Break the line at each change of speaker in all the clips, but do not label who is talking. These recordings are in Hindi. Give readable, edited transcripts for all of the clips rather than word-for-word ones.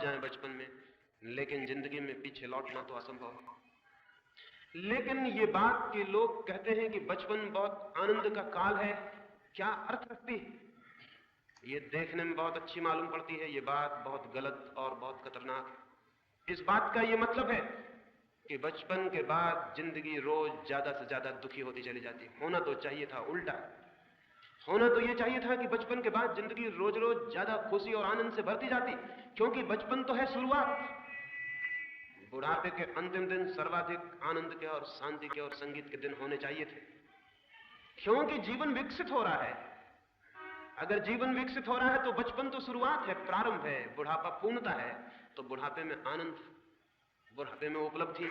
जाएं बचपन में, लेकिन जिंदगी में पीछे लौटना तो असंभव है। लेकिन ये बात कि लोग कहते हैं कि बचपन बहुत आनंद का काल है, क्या अर्थ रखती है? ये देखने में बहुत अच्छी मालूम पड़ती है, ये बात बहुत गलत और बहुत खतरनाक है। इस बात का ये मतलब है कि बचपन के बाद जिंदगी रोज ज्यादा से ज्यादा दुखी होती चली जाती। होना तो चाहिए था उल्टा। होना तो ये चाहिए था कि बचपन के बाद जिंदगी रोज रोज ज्यादा खुशी और आनंद से भरती जाती, क्योंकि बचपन तो है शुरुआत। बुढ़ापे के अंतिम दिन सर्वाधिक आनंद के और शांति के और संगीत के दिन होने चाहिए थे, क्योंकि जीवन विकसित हो रहा है। अगर जीवन विकसित हो रहा है तो बचपन तो शुरुआत है, प्रारंभ है, बुढ़ापा पूर्णता है। तो बुढ़ापे में आनंद, बुढ़ापे में उपलब्धि,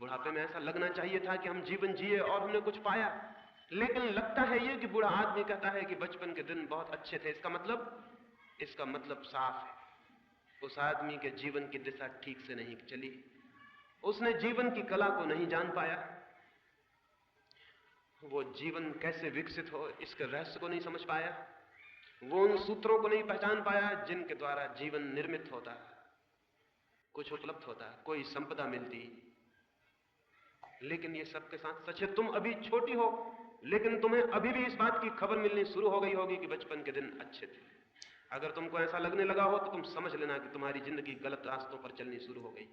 बुढ़ापे में ऐसा लगना चाहिए था कि हम जीवन जिए और हमने कुछ पाया। लेकिन लगता है ये कि बूढ़ा आदमी कहता है कि बचपन के दिन बहुत अच्छे थे। इसका मतलब साफ है, उस आदमी के जीवन की दिशा ठीक से नहीं चली। उसने जीवन की कला को नहीं जान पाया, वो जीवन कैसे विकसित हो इसके रहस्य को नहीं समझ पाया, वो उन सूत्रों को नहीं पहचान पाया जिनके द्वारा जीवन निर्मित होता, कुछ उपलब्ध होता, कोई संपदा मिलती। लेकिन ये सबके साथ सच है, तुम अभी छोटी हो, लेकिन तुम्हें अभी भी इस बात की खबर मिलनी शुरू हो गई होगी कि बचपन के दिन अच्छे थे। अगर तुमको ऐसा लगने लगा हो तो तुम समझ लेना कि तुम्हारी जिंदगी गलत रास्तों पर चलनी शुरू हो गई।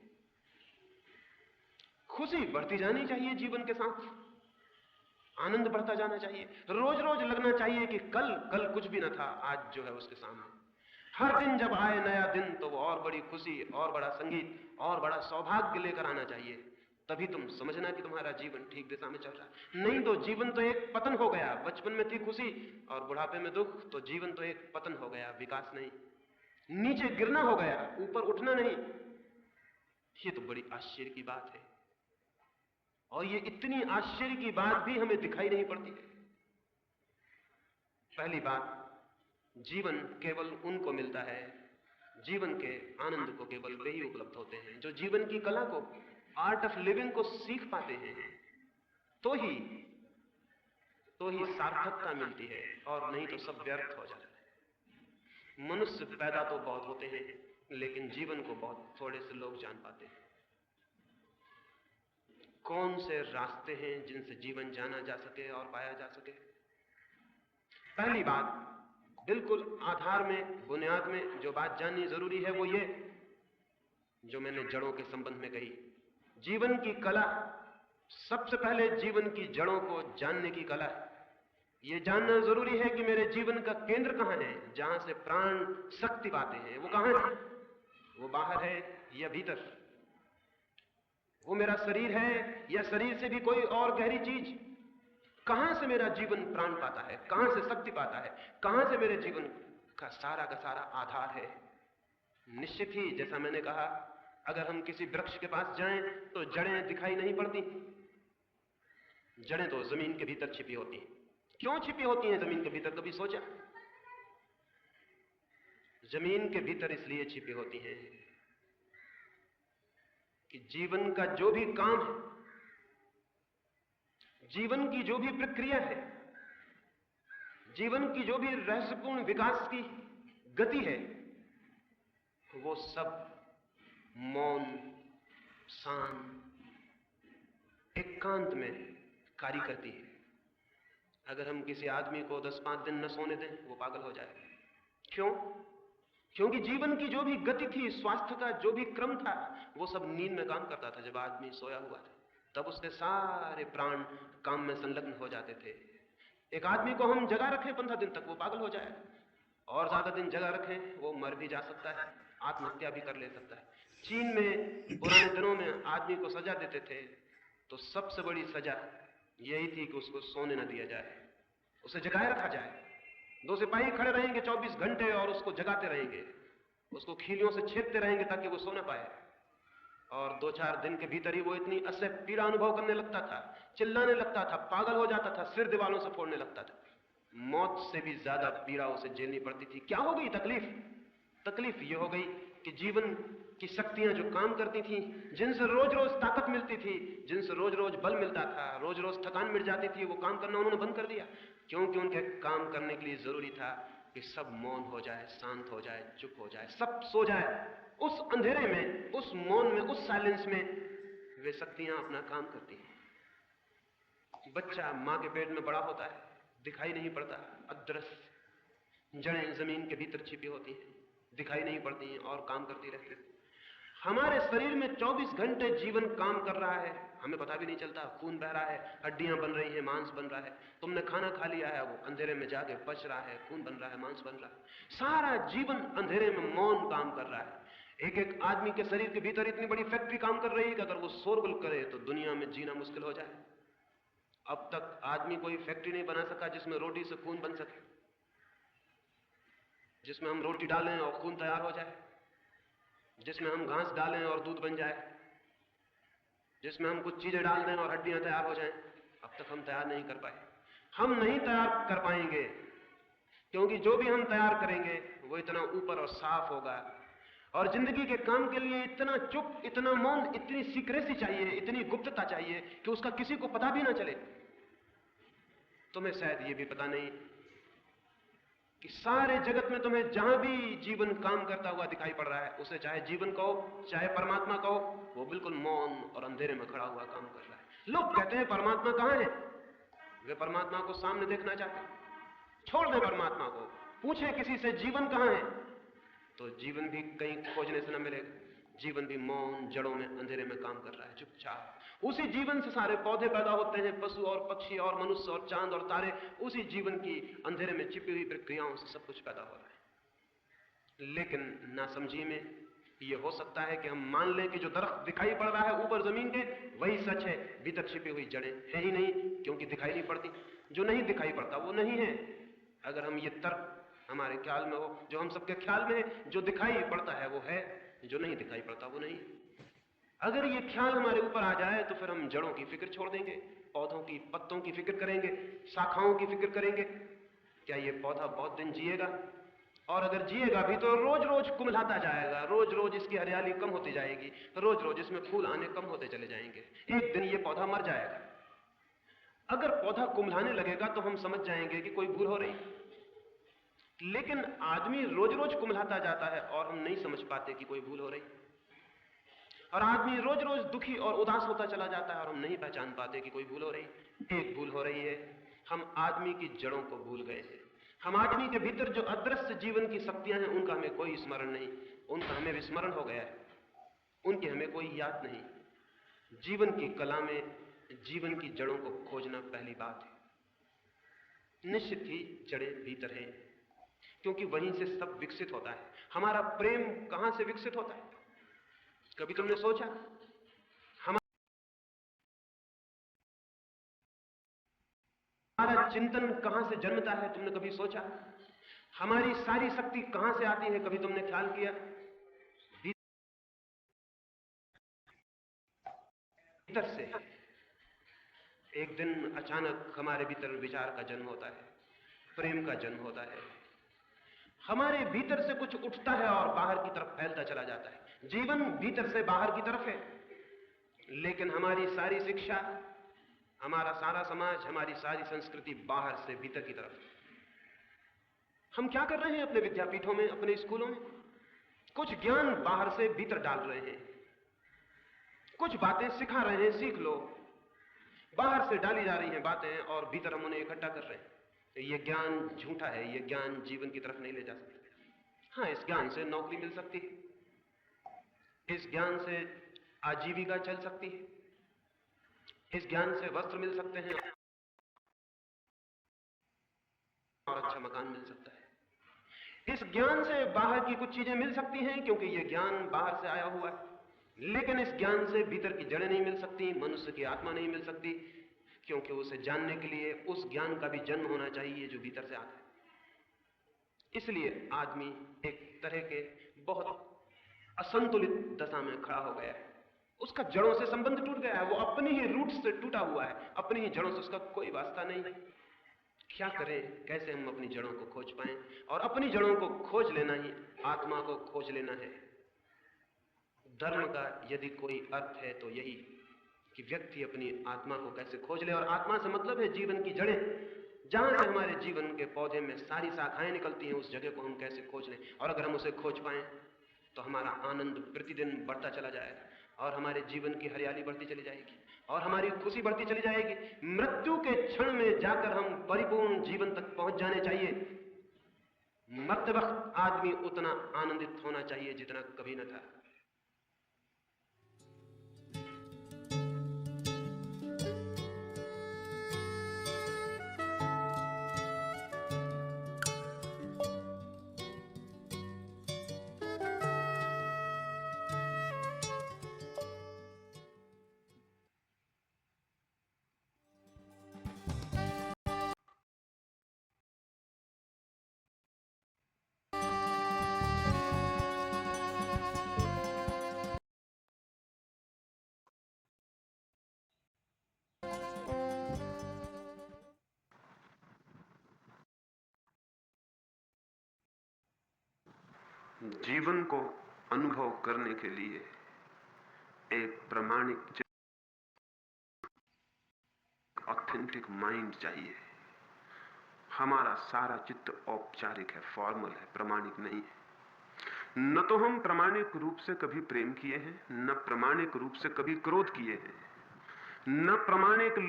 खुशी बढ़ती जानी चाहिए, जीवन के साथ आनंद बढ़ता जाना चाहिए। रोज रोज लगना चाहिए कि कल कुछ भी न था, आज जो है उसके सामने। हर दिन जब आए नया दिन तो वो और बड़ी खुशी और बड़ा संगीत और बड़ा सौभाग्य लेकर आना चाहिए। तभी तुम समझना कि तुम्हारा जीवन ठीक दिशा में चल रहा है। नहीं तो जीवन तो एक पतन हो गया। बचपन में थी खुशी और बुढ़ापे में दुख, तो जीवन तो एक पतन हो गया, विकास नहीं, नीचे गिरना हो गया, ऊपर उठना नहीं। ये तो बड़ी आश्चर्य की बात है, और ये इतनी आश्चर्य की बात भी हमें दिखाई नहीं पड़ती है। पहली बात, जीवन केवल उनको मिलता है, जीवन के आनंद को केवल वे ही उपलब्ध होते हैं जो जीवन की कला को, आर्ट ऑफ लिविंग को सीख पाते हैं। तो ही सार्थकता मिलती है, और नहीं तो सब व्यर्थ हो जाता है। मनुष्य पैदा तो बहुत होते हैं, लेकिन जीवन को बहुत थोड़े से लोग जान पाते हैं। कौन से रास्ते हैं जिनसे जीवन जाना जा सके और पाया जा सके? पहली बात, बिल्कुल आधार में, बुनियाद में जो बात जाननी जरूरी है वो ये, जो मैंने जड़ों के संबंध में कही। जीवन की कला सबसे पहले जीवन की जड़ों को जानने की कला है। ये जानना जरूरी है कि मेरे जीवन का केंद्र कहां है, जहां से प्राण शक्ति पाते हैं। वो कहां है? वो बाहर है या भीतर? वो मेरा शरीर है या शरीर से भी कोई और गहरी चीज? कहां से मेरा जीवन प्राण पाता है, कहां से शक्ति पाता है, कहां से मेरे जीवन का सारा आधार है? निश्चित ही, जैसा मैंने कहा, अगर हम किसी वृक्ष के पास जाएं तो जड़ें दिखाई नहीं पड़ती। जड़ें तो जमीन के भीतर छिपी होती हैं। क्यों छिपी होती हैं जमीन के भीतर, कभी सोचा? जमीन के भीतर इसलिए छिपी होती हैं कि जीवन का जो भी काम है, जीवन की जो भी प्रक्रिया है, जीवन की जो भी रहस्यपूर्ण विकास की गति है, वो सब मौन, शांत, एकांत में कार्य करती है। अगर हम किसी आदमी को 10-5 दिन न सोने दें, वो पागल हो जाएगा। क्यों? क्योंकि जीवन की जो भी गति थी, स्वास्थ्य का जो भी क्रम था, वो सब नींद में काम करता था। जब आदमी सोया हुआ था तब उसके सारे प्राण काम में संलग्न हो जाते थे। एक आदमी को हम जगा रखें 15 दिन तक, वो पागल हो जाएगा, और ज्यादा दिन जगा रखें वो मर भी जा सकता है, आत्महत्या भी कर ले सकता है। चीन में पुराने दिनों में आदमी को सजा देते थे, तो सबसे बड़ी सजा यही थी कि उसको सोने न दिया जाए, उसे जगाए रखा जाए। 2 सिपाही खड़े रहेंगे 24 घंटे और उसको जगाते रहेंगे, उसको खीलियों से छेदते रहेंगे ताकि वो सो न पाए। और 2-4 दिन के भीतर ही वो इतनी असह्य पीड़ा अनुभव करने लगता था, चिल्लाने लगता था, पागल हो जाता था, सिर दीवारों से फोड़ने लगता था। मौत से भी ज्यादा पीड़ा उसे झेलनी पड़ती थी। क्या हो गई तकलीफ? तकलीफ ये हो गई कि जीवन की शक्तियां जो काम करती थी, जिनसे रोज रोज ताकत मिलती थी, जिनसे रोज रोज बल मिलता था, रोज रोज थकान मिट जाती थी, वो काम करना उन्होंने बंद कर दिया। क्योंकि उनके काम करने के लिए जरूरी था कि सब मौन हो जाए, शांत हो जाए, चुप हो जाए, सब सो जाए। उस अंधेरे में, उस मौन में, उस साइलेंस में वे शक्तियां अपना काम करती हैं। बच्चा मां के पेट में बड़ा होता है, दिखाई नहीं पड़ता, अदृश्य जड़ें जमीन के भीतर छिपी होती हैं, दिखाई नहीं पड़ती हैं और काम करती रहती हैं। हमारे शरीर में 24 घंटे जीवन काम कर रहा है, हमें पता भी नहीं चलता। खून बह रहा है, हड्डियां बन रही हैं, मांस बन रहा है। तुमने खाना खा लिया है, वो अंधेरे में जाके पच रहा है, खून बन रहा है, मांस बन रहा है। सारा जीवन अंधेरे में मौन काम कर रहा है। एक एक आदमी के शरीर के भीतर इतनी बड़ी फैक्ट्री काम कर रही है कि अगर वो शोरगुल करे तो दुनिया में जीना मुश्किल हो जाए। अब तक आदमी कोई फैक्ट्री नहीं बना सका जिसमें रोटी से खून बन सके, जिसमें हम रोटी डालें और खून तैयार हो जाए, जिसमें हम घास डालें और दूध बन जाए, जिसमें हम कुछ चीजें डाल दें और हड्डियां तैयार हो जाएं। अब तक हम तैयार नहीं कर पाए, हम नहीं तैयार कर पाएंगे, क्योंकि जो भी हम तैयार करेंगे वो इतना ऊपर और साफ होगा। और जिंदगी के काम के लिए इतना चुप, इतना मौन, इतनी सीक्रेसी चाहिए, इतनी गुप्तता चाहिए कि उसका किसी को पता भी ना चले। तुम्हें शायद ये भी पता नहीं कि सारे जगत में तुम्हें जहां भी जीवन काम करता हुआ दिखाई पड़ रहा है, उसे चाहे जीवन कहो चाहे परमात्मा कहो, वो बिल्कुल मौन और अंधेरे में खड़ा हुआ काम कर रहा है। लोग कहते हैं परमात्मा कहां है, वे परमात्मा को सामने देखना चाहते हैं। छोड़ दें परमात्मा को, पूछें किसी से जीवन कहां है, तो जीवन भी कहीं खोजने से न मिलेगा। जीवन भी मौन, जड़ों में, अंधेरे में काम कर रहा है, चुपचाप। उसी जीवन से सारे पौधे पैदा होते हैं, पशु और पक्षी और मनुष्य और चांद और तारे, उसी जीवन की अंधेरे में छिपी हुई प्रक्रियाओं से सब कुछ पैदा हो रहा है। लेकिन नासमझी में ये हो सकता है कि हम मान लें कि जो दरख्त दिखाई पड़ रहा है ऊपर जमीन के, वही सच है, भीतर छिपी हुई जड़ें है ही नहीं, क्योंकि दिखाई नहीं पड़ती। जो नहीं दिखाई पड़ता वो नहीं है। अगर हम ये तर्क हमारे ख्याल में हो, जो हम सबके ख्याल में है, जो दिखाई पड़ता है वो है, जो नहीं दिखाई पड़ता वो नहीं। अगर ये ख्याल हमारे ऊपर आ जाए तो फिर हम जड़ों की फिक्र छोड़ देंगे, पौधों की, पत्तों की फिक्र करेंगे, शाखाओं की फिक्र करेंगे। क्या ये पौधा बहुत दिन जिएगा? और अगर जिएगा भी तो रोज रोज कुम्हलाता जाएगा, रोज रोज इसकी हरियाली कम होती जाएगी, रोज रोज इसमें फूल आने कम होते चले जाएंगे, एक दिन ये पौधा मर जाएगा। अगर पौधा कुम्हलाने लगेगा तो हम समझ जाएंगे कि कोई भूल हो रही। लेकिन आदमी रोज रोज कुम्हलाता जाता है और हम नहीं समझ पाते कि कोई भूल हो रही। और आदमी रोज रोज दुखी और उदास होता चला जाता है और हम नहीं पहचान पाते कि कोई भूल हो रही। एक भूल हो रही है, हम आदमी की जड़ों को भूल गए हैं। हम आदमी के भीतर जो अदृश्य जीवन की शक्तियां हैं उनका हमें कोई स्मरण नहीं, उनका हमें विस्मरण हो गया है, उनकी हमें कोई याद नहीं। जीवन की कला में जीवन की जड़ों को खोजना पहली बात है। निश्चित ही जड़ें भीतर हैं, क्योंकि वहीं से सब विकसित होता है। हमारा प्रेम कहां से विकसित होता है? कभी तुमने सोचा हमारा चिंतन कहां से जन्मता है? तुमने कभी सोचा हमारी सारी शक्ति कहां से आती है? कभी तुमने ख्याल किया? भीतर से। एक दिन अचानक हमारे भीतर विचार का जन्म होता है, प्रेम का जन्म होता है। हमारे भीतर से कुछ उठता है और बाहर की तरफ फैलता चला जाता है। जीवन भीतर से बाहर की तरफ है, लेकिन हमारी सारी शिक्षा, हमारा सारा समाज, हमारी सारी संस्कृति बाहर से भीतर की तरफ। हम क्या कर रहे हैं अपने विद्यापीठों में, अपने स्कूलों में? कुछ ज्ञान बाहर से भीतर डाल रहे हैं, कुछ बातें सिखा रहे हैं, सीख लो। बाहर से डाली जा रही हैं बातें और भीतर हम उन्हें इकट्ठा कर रहे हैं। ये ज्ञान झूठा है, ये ज्ञान जीवन की तरफ नहीं ले जा सकता। हाँ, इस ज्ञान से नौकरी मिल सकती है, इस ज्ञान से आजीविका चल सकती है, इस ज्ञान से वस्त्र मिल सकते हैं और अच्छा मकान मिल सकता है। इस ज्ञान से बाहर की कुछ चीजें मिल सकती हैं, क्योंकि यह ज्ञान बाहर से आया हुआ है। लेकिन इस ज्ञान से भीतर की जड़ें नहीं मिल सकती, मनुष्य की आत्मा नहीं मिल सकती, क्योंकि उसे जानने के लिए उस ज्ञान का भी जन्म होना चाहिए जो भीतर से आता है। इसलिए आदमी एक तरह के बहुत असंतुलित दशा में खड़ा हो गया है। उसका जड़ों से संबंध टूट गया है, वो अपनी ही रूट से टूटा हुआ है, अपनी ही जड़ों से उसका कोई वास्ता नहीं। क्या करें, कैसे हम अपनी जड़ों को खोज पाएं? और अपनी जड़ों को खोज लेना ही आत्मा को खोज लेना है। धर्म का यदि कोई अर्थ है तो यही कि व्यक्ति अपनी आत्मा को कैसे खोज ले। और आत्मा से मतलब है जीवन की जड़ें, जहां से हमारे जीवन के पौधे में सारी शाखाएं निकलती हैं, उस जगह को हम कैसे खोज लें। और अगर हम उसे खोज पाएं तो हमारा आनंद प्रतिदिन बढ़ता चला जाएगा और हमारे जीवन की हरियाली बढ़ती चली जाएगी और हमारी खुशी बढ़ती चली जाएगी। मृत्यु के क्षण में जाकर हम परिपूर्ण जीवन तक पहुंच जाने चाहिए। मरते वक्त आदमी उतना आनंदित होना चाहिए जितना कभी न था। जीवन को अनुभव करने के लिए एक प्रामाणिक ऑथेंटिक माइंड चाहिए। हमारा सारा चित्त औपचारिक है, फॉर्मल है, प्रामाणिक नहीं है। न तो हम प्रामाणिक रूप से कभी प्रेम किए हैं, न प्रामाणिक रूप से कभी क्रोध किए हैं, न प्रामाणिक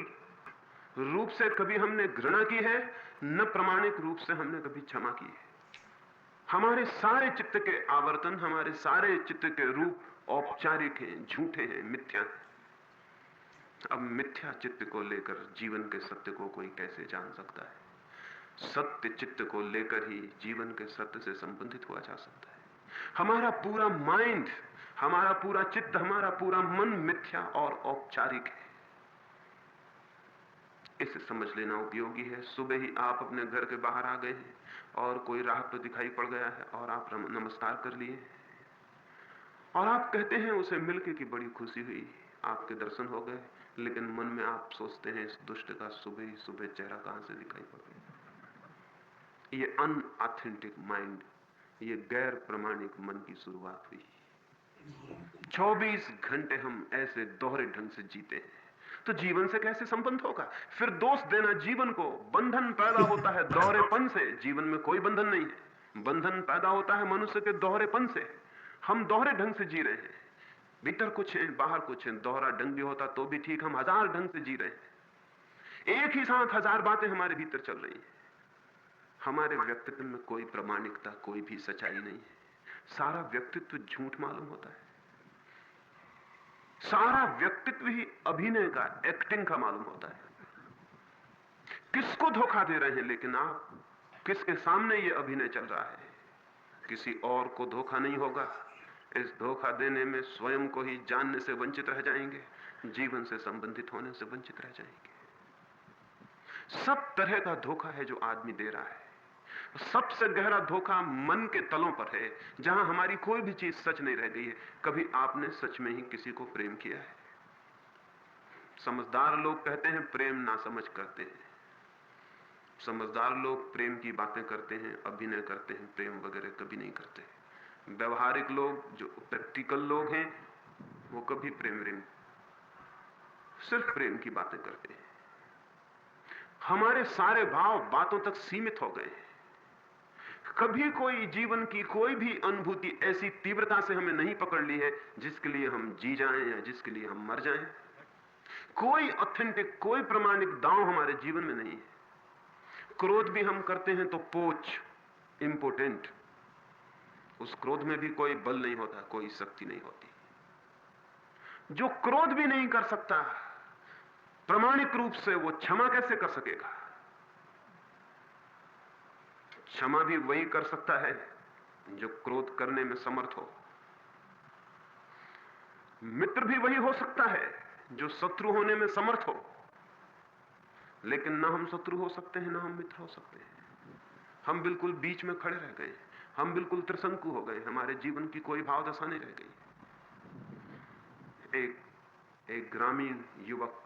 रूप से कभी हमने घृणा की है, न प्रामाणिक रूप से हमने कभी क्षमा की है। हमारे सारे चित्त के आवर्तन, हमारे सारे चित्त के रूप औपचारिक हैं, झूठे हैं, मिथ्या हैं। अब मिथ्या चित्त को लेकर जीवन के सत्य को कोई कैसे जान सकता है? सत्य चित्त को लेकर ही जीवन के सत्य से संबंधित हुआ जा सकता है। हमारा पूरा माइंड, हमारा पूरा चित्त, हमारा पूरा मन मिथ्या और औपचारिक है। इसे समझ लेना उपयोगी है। सुबह ही आप अपने घर के बाहर आ गए हैं और कोई राह पर दिखाई पड़ गया है और आप नमस्कार कर लिए और आप कहते हैं उसे मिलके कि बड़ी खुशी हुई, आपके दर्शन हो गए, लेकिन मन में आप सोचते हैं इस दुष्ट का सुबह ही सुबह चेहरा कहां से दिखाई पड़ गया। ये अनऑथेंटिक माइंड, ये गैर प्रमाणिक मन की शुरुआत हुई। 24 घंटे हम ऐसे दोहरे ढंग से जीते हैं तो जीवन से कैसे संबंध होगा? फिर दोष देना जीवन को। बंधन पैदा होता है दोहरेपन से, जीवन में कोई बंधन नहीं है। बंधन पैदा होता है मनुष्य के दोहरेपन से। हम दोहरे ढंग से जी रहे हैं, भीतर कुछ है बाहर कुछ है। दोहरा ढंग भी होता तो भी ठीक, हम हजार ढंग से जी रहे हैं। एक ही साथ हजार बातें हमारे भीतर चल रही हैं। हमारे व्यक्तित्व में कोई प्रामाणिकता, कोई भी सच्चाई नहीं है। सारा व्यक्तित्व झूठ मालूम होता है। सारा व्यक्तित्व ही अभिनय का, एक्टिंग का मालूम होता है। किसको धोखा दे रहे हैं? लेकिन आप किसके सामने ये अभिनय चल रहा है? किसी और को धोखा नहीं होगा। इस धोखा देने में स्वयं को ही जानने से वंचित रह जाएंगे, जीवन से संबंधित होने से वंचित रह जाएंगे। सब तरह का धोखा है जो आदमी दे रहा है। सबसे गहरा धोखा मन के तलों पर है, जहां हमारी कोई भी चीज सच नहीं रह गई है। कभी आपने सच में ही किसी को प्रेम किया है? समझदार लोग कहते हैं प्रेम ना समझ करते हैं। समझदार लोग प्रेम की बातें करते हैं, अभिनय करते हैं, प्रेम वगैरह कभी नहीं करते। व्यवहारिक लोग, जो प्रैक्टिकल लोग हैं, वो कभी प्रेम सिर्फ प्रेम की बातें करते हैं। हमारे सारे भाव बातों तक सीमित हो गए। कभी कोई जीवन की कोई भी अनुभूति ऐसी तीव्रता से हमें नहीं पकड़ ली है जिसके लिए हम जी जाएं या जिसके लिए हम मर जाएं। कोई ऑथेंटिक, कोई प्रामाणिक दांव हमारे जीवन में नहीं है। क्रोध भी हम करते हैं तो पोच, इंपोर्टेंट। उस क्रोध में भी कोई बल नहीं होता, कोई शक्ति नहीं होती। जो क्रोध भी नहीं कर सकता प्रामाणिक रूप से, वो क्षमा कैसे कर सकेगा? क्षमा भी वही कर सकता है जो क्रोध करने में समर्थ हो। मित्र भी वही हो सकता है जो शत्रु होने में समर्थ हो। लेकिन ना हम शत्रु हो सकते हैं, ना हम मित्र हो सकते हैं। हम बिल्कुल बीच में खड़े रह गए। हम बिल्कुल त्रिशंकु हो गए। हमारे जीवन की कोई भाव दशा नहीं रह गई। एक ग्रामीण युवक,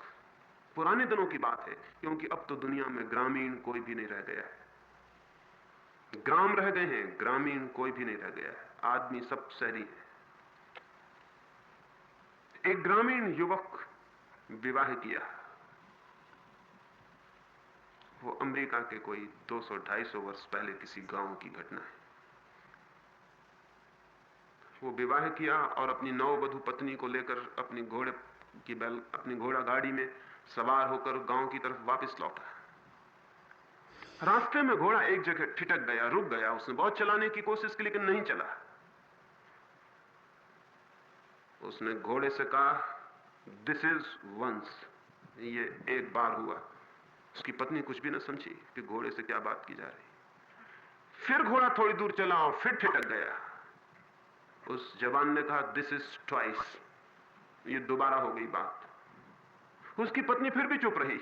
पुराने दिनों की बात है, क्योंकि अब तो दुनिया में ग्रामीण कोई भी नहीं रह गया है। ग्राम रह गए हैं, ग्रामीण कोई भी नहीं रह गया है। आदमी सब शहरी है। एक ग्रामीण युवक विवाह किया। वो अमेरिका के कोई 200-250 वर्ष पहले किसी गांव की घटना है। वो विवाह किया और अपनी नववधू पत्नी को लेकर अपनी घोड़ा गाड़ी में सवार होकर गांव की तरफ वापस लौटा। रास्ते में घोड़ा एक जगह ठिठक गया, रुक गया। उसने बहुत चलाने की कोशिश की लेकिन नहीं चला। उसने घोड़े से कहा, दिस इज वंस, ये एक बार हुआ। उसकी पत्नी कुछ भी न समझी कि घोड़े से क्या बात की जा रही। फिर घोड़ा थोड़ी दूर चला और फिर ठिठक गया। उस जवान ने कहा, दिस इज ट्वाइस, ये दोबारा हो गई बात। उसकी पत्नी फिर भी चुप रही।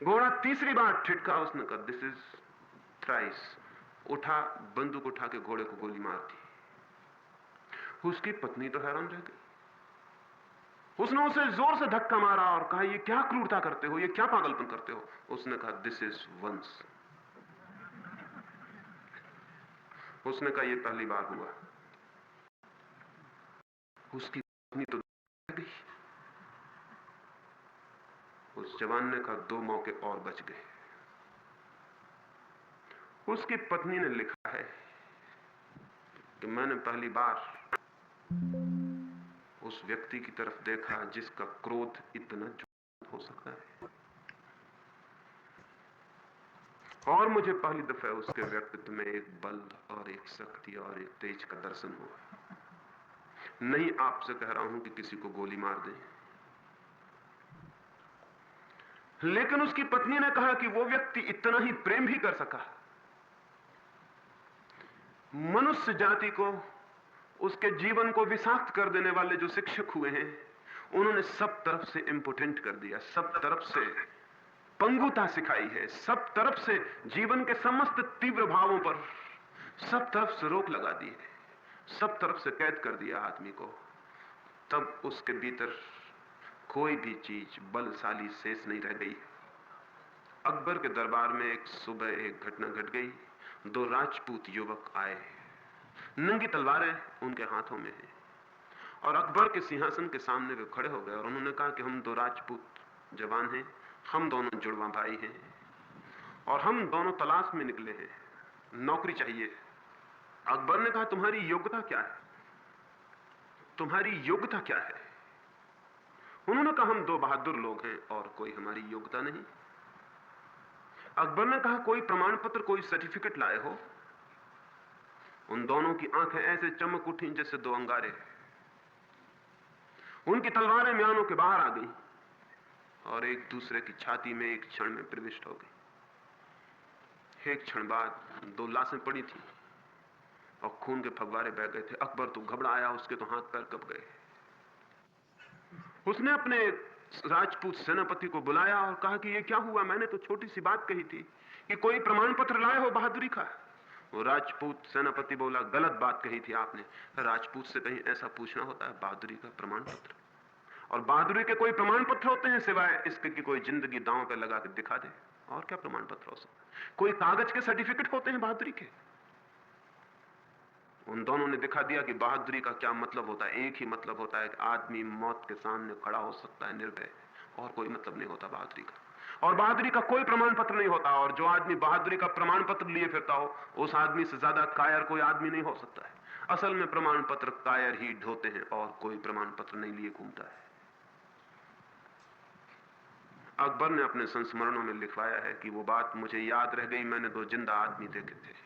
घोड़ा तीसरी बार ठिठका। उसने कहा, दिस इज थ्राइस। उठा, बंदूक उठा के घोड़े को गोली मार दी। उसकी पत्नी तो हैरान रह गई। उसने उसे जोर से धक्का मारा और कहा, ये क्या क्रूरता करते हो, ये क्या पागलपन करते हो। उसने कहा, दिस इज वंस। उसने कहा, ये पहली बार हुआ। उसकी पत्नी तो गई। उस जवान ने कहा, 2 मौके और बच गए। उसकी पत्नी ने लिखा है कि मैंने पहली बार उस व्यक्ति की तरफ देखा जिसका क्रोध इतना ज्वलंत हो सकता है, और मुझे पहली दफा उसके व्यक्तित्व में एक बल और एक शक्ति और एक तेज का दर्शन हुआ। नहीं आपसे कह रहा हूं कि किसी को गोली मार दें, लेकिन उसकी पत्नी ने कहा कि वो व्यक्ति इतना ही प्रेम भी कर सका। मनुष्य जाति को, उसके जीवन को विषाक्त कर देने वाले जो शिक्षक हुए हैं, उन्होंने सब तरफ से इंपोटेंट कर दिया, सब तरफ से पंगुता सिखाई है, सब तरफ से जीवन के समस्त तीव्र भावों पर सब तरफ से रोक लगा दी है, सब तरफ से कैद कर दिया आदमी को। तब उसके भीतर कोई भी चीज बलशाली शेष नहीं रह गई। अकबर के दरबार में एक सुबह एक घटना घट गई। 2 राजपूत युवक आए, नंगी तलवारें उनके हाथों में है, और अकबर के सिंहासन के सामने वे खड़े हो गए और उन्होंने कहा कि हम 2 राजपूत जवान हैं, हम दोनों जुड़वा भाई हैं और हम दोनों तलाश में निकले हैं, नौकरी चाहिए। अकबर ने कहा, तुम्हारी योग्यता क्या है, तुम्हारी योग्यता क्या है? उन्होंने कहा, हम 2 बहादुर लोग हैं और कोई हमारी योग्यता नहीं। अकबर ने कहा, कोई प्रमाण पत्र, कोई सर्टिफिकेट लाए हो? उन दोनों की आंखें ऐसे चमक उठी जैसे 2 अंगारे। उनकी तलवारें म्यानों के बाहर आ गई और एक दूसरे की छाती में एक क्षण में प्रविष्ट हो गई। एक क्षण बाद 2 लाशें पड़ी थी और खून के फव्वारे बह गए थे। अकबर तो घबराया, उसके तो हाथ पैर कब गए। उसने अपने राजपूत सेनापति को बुलाया और कहा कि ये क्या हुआ, मैंने तो छोटी सी बात कही थी कि कोई प्रमाण पत्र लाए हो बहादुरी का। वो राजपूत सेनापति बोला, गलत बात कही थी आपने। राजपूत से कहीं ऐसा पूछना होता है, बहादुरी का प्रमाण पत्र? और बहादुरी के कोई प्रमाण पत्र होते हैं सिवाय इसके कि कोई जिंदगी दांव पे लगा के दिखा दे? और क्या प्रमाण पत्र हो सकता है? कोई कागज के सर्टिफिकेट होते हैं बहादुरी के? उन दोनों ने दिखा दिया कि बहादुरी का क्या मतलब होता है। एक ही मतलब होता है कि आदमी मौत के सामने खड़ा हो सकता है निर्भय, और कोई मतलब नहीं होता बहादुरी का। और बहादुरी का कोई प्रमाण पत्र नहीं होता, और जो आदमी बहादुरी का प्रमाण पत्र लिए फिरता हो, उस आदमी से ज्यादा कायर कोई आदमी नहीं हो सकता है। असल में प्रमाण पत्र कायर ही ढोते हैं और कोई प्रमाण पत्र नहीं लिए घूमता है। अकबर ने अपने संस्मरणों में लिखवाया है कि वो बात मुझे याद रह गई। मैंने 2 जिंदा आदमी देखे थे,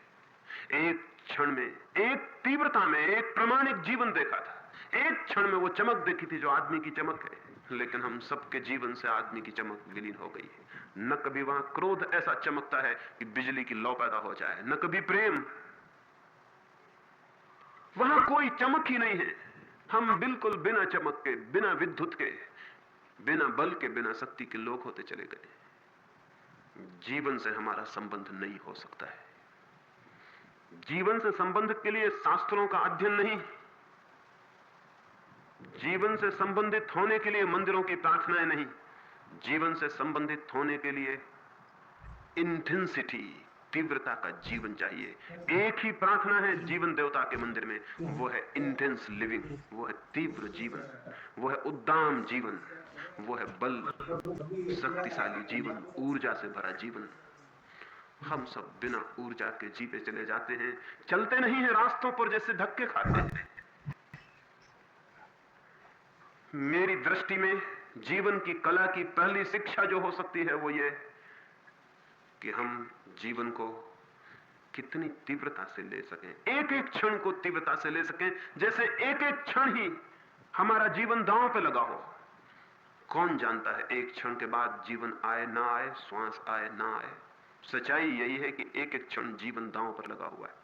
एक क्षण में, एक तीव्रता में, एक प्रामाणिक जीवन देखा था। एक क्षण में वो चमक देखी थी जो आदमी की चमक है, लेकिन हम सबके जीवन से आदमी की चमक विलीन हो गई है। न कभी वहां क्रोध ऐसा चमकता है कि बिजली की लौ पैदा हो जाए, न कभी प्रेम। वहां कोई चमक ही नहीं है। हम बिल्कुल बिना चमक के, बिना विद्युत के, बिना बल के, बिना शक्ति के लोग होते चले गए। जीवन से हमारा संबंध नहीं हो सकता है। जीवन से संबंध के लिए शास्त्रों का अध्ययन नहीं, जीवन से संबंधित होने के लिए मंदिरों की प्रार्थनाएं नहीं, जीवन से संबंधित होने के लिए इंटेंसिटी, तीव्रता का जीवन चाहिए। एक ही प्रार्थना है जीवन देवता के मंदिर में, वो है इंटेंस लिविंग, वो है तीव्र जीवन, वो है उद्दाम जीवन, वो है बल शक्तिशाली जीवन, ऊर्जा से भरा जीवन। हम सब बिना ऊर्जा के जीते चले जाते हैं, चलते नहीं हैं रास्तों पर, जैसे धक्के खाते हैं। मेरी दृष्टि में जीवन की कला की पहली शिक्षा जो हो सकती है वो ये कि हम जीवन को कितनी तीव्रता से ले सकें, एक एक क्षण को तीव्रता से ले सकें, जैसे एक एक क्षण ही हमारा जीवन दांव पे लगा हो। कौन जानता है एक क्षण के बाद जीवन आए ना आए, श्वास आए ना आए। सच्चाई यही है कि एक एक क्षण जीवन दांव पर लगा हुआ है।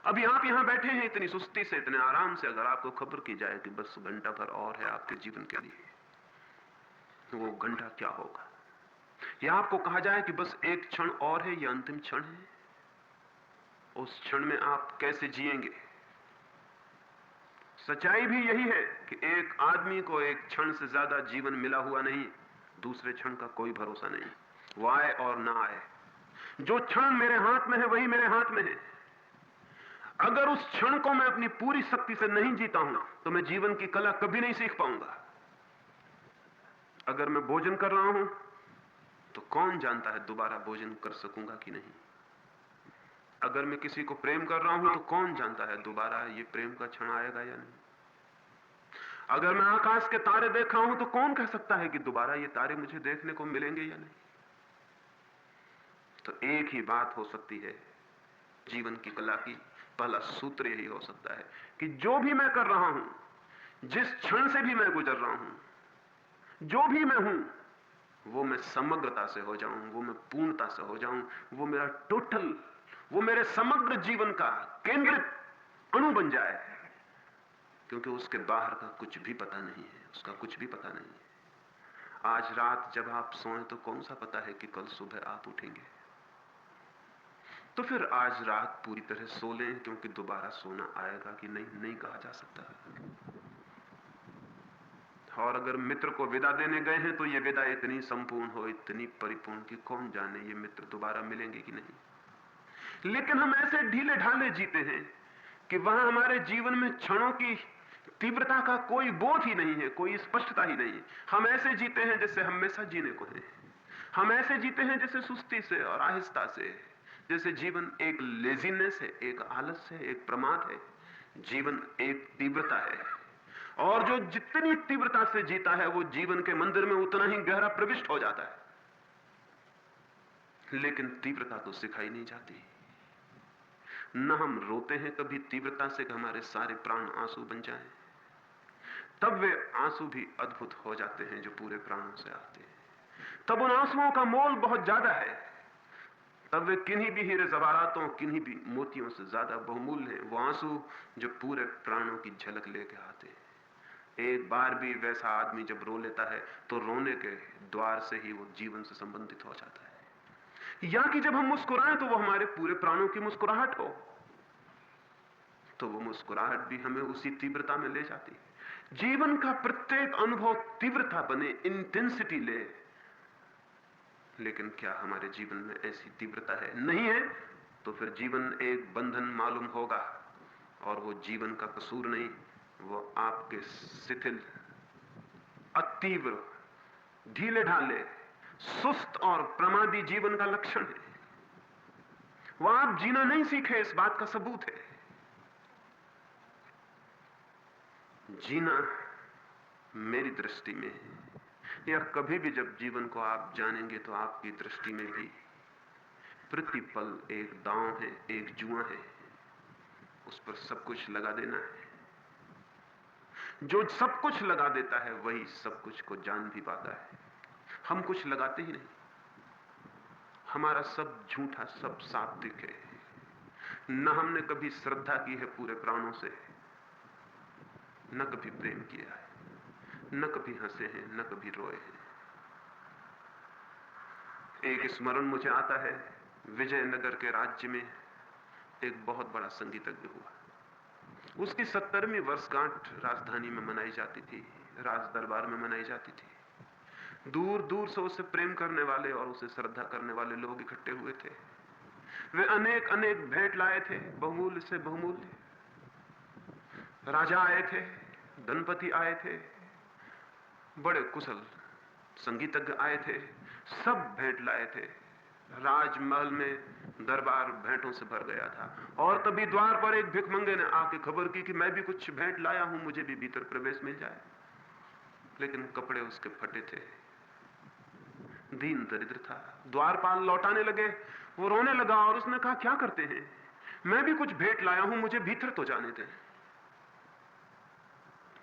अभी आप यहां बैठे हैं इतनी सुस्ती से, इतने आराम से, अगर आपको खबर की जाए कि बस घंटा भर और है आपके जीवन के लिए, तो वो घंटा क्या होगा? या आपको कहा जाए कि बस एक क्षण और है, ये अंतिम क्षण है, उस क्षण में आप कैसे जिएंगे? सच्चाई भी यही है कि एक आदमी को एक क्षण से ज्यादा जीवन मिला हुआ नहीं, दूसरे क्षण का कोई भरोसा नहीं, वो आए और ना आए। जो क्षण मेरे हाथ में है वही मेरे हाथ में है। अगर उस क्षण को मैं अपनी पूरी शक्ति से नहीं जीता हूं तो मैं जीवन की कला कभी नहीं सीख पाऊंगा। अगर मैं भोजन कर रहा हूं तो कौन जानता है दोबारा भोजन कर सकूंगा कि नहीं। अगर मैं किसी को प्रेम कर रहा हूं तो कौन जानता है दोबारा ये प्रेम का क्षण आएगा या नहीं। अगर मैं आकाश के तारे देख रहा हूं तो कौन कह सकता है कि दोबारा ये तारे मुझे देखने को मिलेंगे या नहीं। तो एक ही बात हो सकती है जीवन की कला की, पहला सूत्र यही हो सकता है कि जो भी मैं कर रहा हूं, जिस क्षण से भी मैं गुजर रहा हूं, जो भी मैं हूं, वो मैं समग्रता से हो जाऊं, वो मैं पूर्णता से हो जाऊं, वो मेरा टोटल, वो मेरे समग्र जीवन का केंद्रित अणु बन जाए, क्योंकि उसके बाहर का कुछ भी पता नहीं है, उसका कुछ भी पता नहीं है। आज रात जब आप सोएं तो कौन सा पता है कि कल सुबह आप उठेंगे। तो फिर आज रात पूरी तरह सो लें, क्योंकि दोबारा सोना आएगा कि नहीं कहा जा सकता। और अगर मित्र को विदा देने गए हैं तो ये विदा इतनी संपूर्ण हो, इतनी परिपूर्ण कि कौन जाने ये मित्र दोबारा मिलेंगे कि नहीं। लेकिन हम ऐसे ढीले ढाले जीते हैं कि वहां हमारे जीवन में क्षणों की तीव्रता का कोई बोध ही नहीं है, कोई स्पष्टता ही नहीं है। हम ऐसे जीते हैं जैसे हमेशा जीने को है। हम ऐसे जीते हैं जैसे सुस्ती से और आहिस्ता से, जैसे जीवन एक लेजीनेस है, एक आलस है, एक प्रमाद है। जीवन एक तीव्रता है, और जो जितनी तीव्रता से जीता है वो जीवन के मंदिर में उतना ही गहरा प्रविष्ट हो जाता है। लेकिन तीव्रता तो सिखाई नहीं जाती। न हम रोते हैं कभी तीव्रता से कि हमारे सारे प्राण आंसू बन जाएं, तब वे आंसू भी अद्भुत हो जाते हैं जो पूरे प्राणों से आते हैं। तब उन आंसुओं का मोल बहुत ज्यादा है, तब वे किन्हीं भी हीरे जवाहरातों, किन्हीं भी मोतियों से ज्यादा बहुमूल्य हैं वो आंसू जो पूरे प्राणों की झलक लेके आते हैं। एक बार भी वैसा आदमी जब रो लेता है तो रोने के द्वार से ही वो जीवन से संबंधित हो जाता है। या कि जब हम मुस्कुराएं तो वो हमारे पूरे प्राणों की मुस्कुराहट हो, तो वो मुस्कुराहट भी हमें उसी तीव्रता में ले जाती है। जीवन का प्रत्येक अनुभव तीव्रता बने, इंटेंसिटी ले। लेकिन क्या हमारे जीवन में ऐसी तीव्रता है? नहीं है तो फिर जीवन एक बंधन मालूम होगा, और वो जीवन का कसूर नहीं, वो आपके शिथिल, अतीव्र, ढीले ढाले, सुस्त और प्रमादी जीवन का लक्षण है। वो आप जीना नहीं सीखे, इस बात का सबूत है। जीना मेरी दृष्टि में, या कभी भी जब जीवन को आप जानेंगे तो आपकी दृष्टि में भी प्रतिपल एक दांव है, एक जुआ है, उस पर सब कुछ लगा देना है। जो सब कुछ लगा देता है वही सब कुछ को जान भी पाता है। हम कुछ लगाते ही नहीं, हमारा सब झूठा, सब सात्विक है। न हमने कभी श्रद्धा की है पूरे प्राणों से, न कभी प्रेम किया है, न कभी हंसे हैं, न कभी रोए हैं। एक स्मरण मुझे आता है, विजयनगर के राज्य में एक बहुत बड़ा संगीतज्ञ हुआ। उसकी 70वीं वर्षगांठ राजधानी में मनाई जाती थी, राज दरबार में मनाई जाती थी। दूर दूर से उसे प्रेम करने वाले और उसे श्रद्धा करने वाले लोग इकट्ठे हुए थे। वे अनेक अनेक भेंट लाए थे, बहुमूल्य से बहुमूल्य। राजा आए थे, धनपति आए थे, बड़े कुशल संगीतज्ञ आए थे, सब भेंट लाए थे। राजमहल में दरबार भेंटों से भर गया था। और तभी द्वार पर एक भिखमंगे ने आके खबर की कि मैं भी कुछ भेंट लाया हूं, मुझे भी भीतर प्रवेश मिल जाए। लेकिन कपड़े उसके फटे थे, दीन दरिद्र था। द्वारपाल लौटाने लगे, वो रोने लगा और उसने कहा, क्या करते हैं? मैं भी कुछ भेंट लाया हूं, मुझे भीतर तो जाने दे।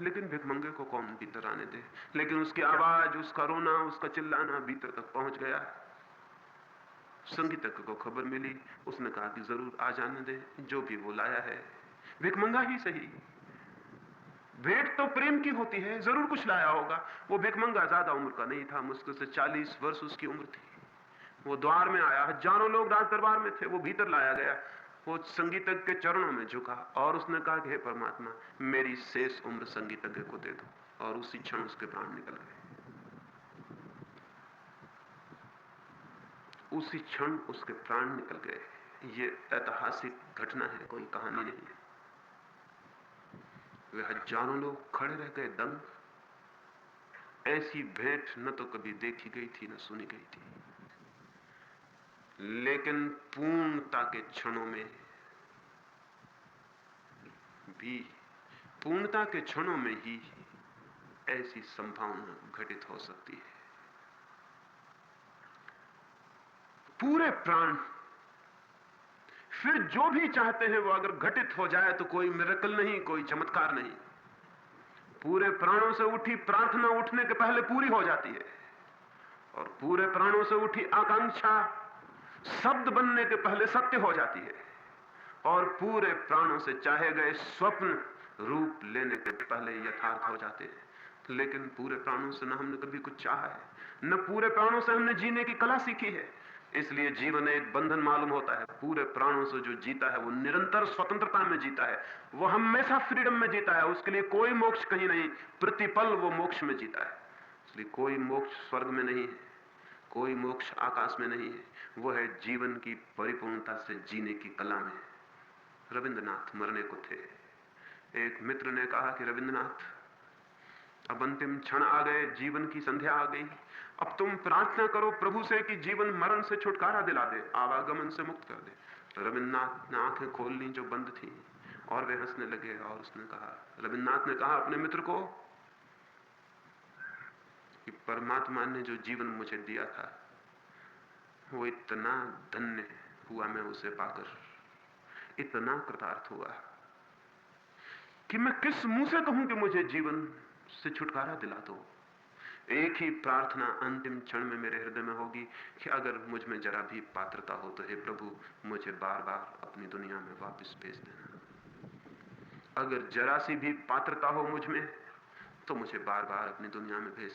लेकिन भिखमंगे को कौन भीतर आने दे? लेकिन उसकी आवाज, उसका रोना, उसका चिल्लाना भीतर तक पहुंच गया। संगीतज्ञ को खबर मिली, उसने कहा कि जरूर आ जाने दे, जो भी वो लाया है, भिखमंगा ही सही, भेंट तो प्रेम की होती है, जरूर कुछ लाया होगा। वो भिखमंगा ज्यादा उम्र का नहीं था, मुश्किल से 40 वर्ष उसकी उम्र थी। वो द्वार में आया, हजारों लोग राज दरबार में थे, वो भीतर लाया गया। वो संगीतज्ञ के चरणों में झुका और उसने कहा कि हे परमात्मा, मेरी शेष उम्र संगीतज्ञ को दे दो। और उसी क्षण उसके प्राण निकल गए। उसी क्षण उसके प्राण निकल गए। ये ऐतिहासिक घटना है, कोई कहानी नहीं है। वे हजारों लोग खड़े रह गए दंग। ऐसी भेंट न तो कभी देखी गई थी, न सुनी गई थी। लेकिन पूर्णता के क्षणों में भी, पूर्णता के क्षणों में ही ऐसी संभावना घटित हो सकती है। पूरे प्राण, फिर जो भी चाहते हैं वो अगर घटित हो जाए तो कोई मिरेकल नहीं, कोई चमत्कार नहीं। पूरे प्राणों से उठी प्रार्थना उठने के पहले पूरी हो जाती है, और पूरे प्राणों से उठी आकांक्षा शब्द बनने के पहले सत्य हो जाती है, और पूरे प्राणों से चाहे गए स्वप्न रूप लेने के पहले यथार्थ हो जाते हैं। लेकिन पूरे प्राणों से न हमने कभी कुछ चाहा है, न पूरे प्राणों से हमने जीने की कला सीखी है। इसलिए जीवन एक बंधन मालूम होता है। पूरे प्राणों से जो जीता है वो निरंतर स्वतंत्रता में जीता है, वो हमेशा फ्रीडम में जीता है। उसके लिए कोई मोक्ष कहीं नहीं, प्रतिपल वो मोक्ष में जीता है। इसलिए कोई मोक्ष स्वर्ग में नहीं है, कोई मोक्ष आकाश में नहीं है, वो है जीवन की परिपूर्णता से जीने की कला में। रविंद्रनाथ मरने को थे। एक मित्र ने कहा कि रविंद्रनाथ, अब अंतिम क्षण आ गए, जीवन की संध्या आ गई, अब तुम प्रार्थना करो प्रभु से कि जीवन मरण से छुटकारा दिला दे, आवागमन से मुक्त कर दे। रविंद्रनाथ ने आंखें खोल ली जो बंद थी, और वे हंसने लगे। और उसने कहा, रविंद्रनाथ ने कहा अपने मित्र को कि परमात्मा ने जो जीवन मुझे दिया था वो इतना धन्य हुआ मैं उसे पाकर, इतना कृतार्थ हुआ कि मैं किस मुंह से कहूं कि मुझे जीवन से छुटकारा दिला दो। एक ही प्रार्थना अंतिम क्षण में मेरे हृदय में होगी कि अगर मुझ में जरा भी पात्रता हो तो हे प्रभु, मुझे बार बार अपनी दुनिया में वापस भेज देना। अगर जरा सी भी पात्रता हो मुझ में तो मुझे बार बार अपनी दुनिया में भेज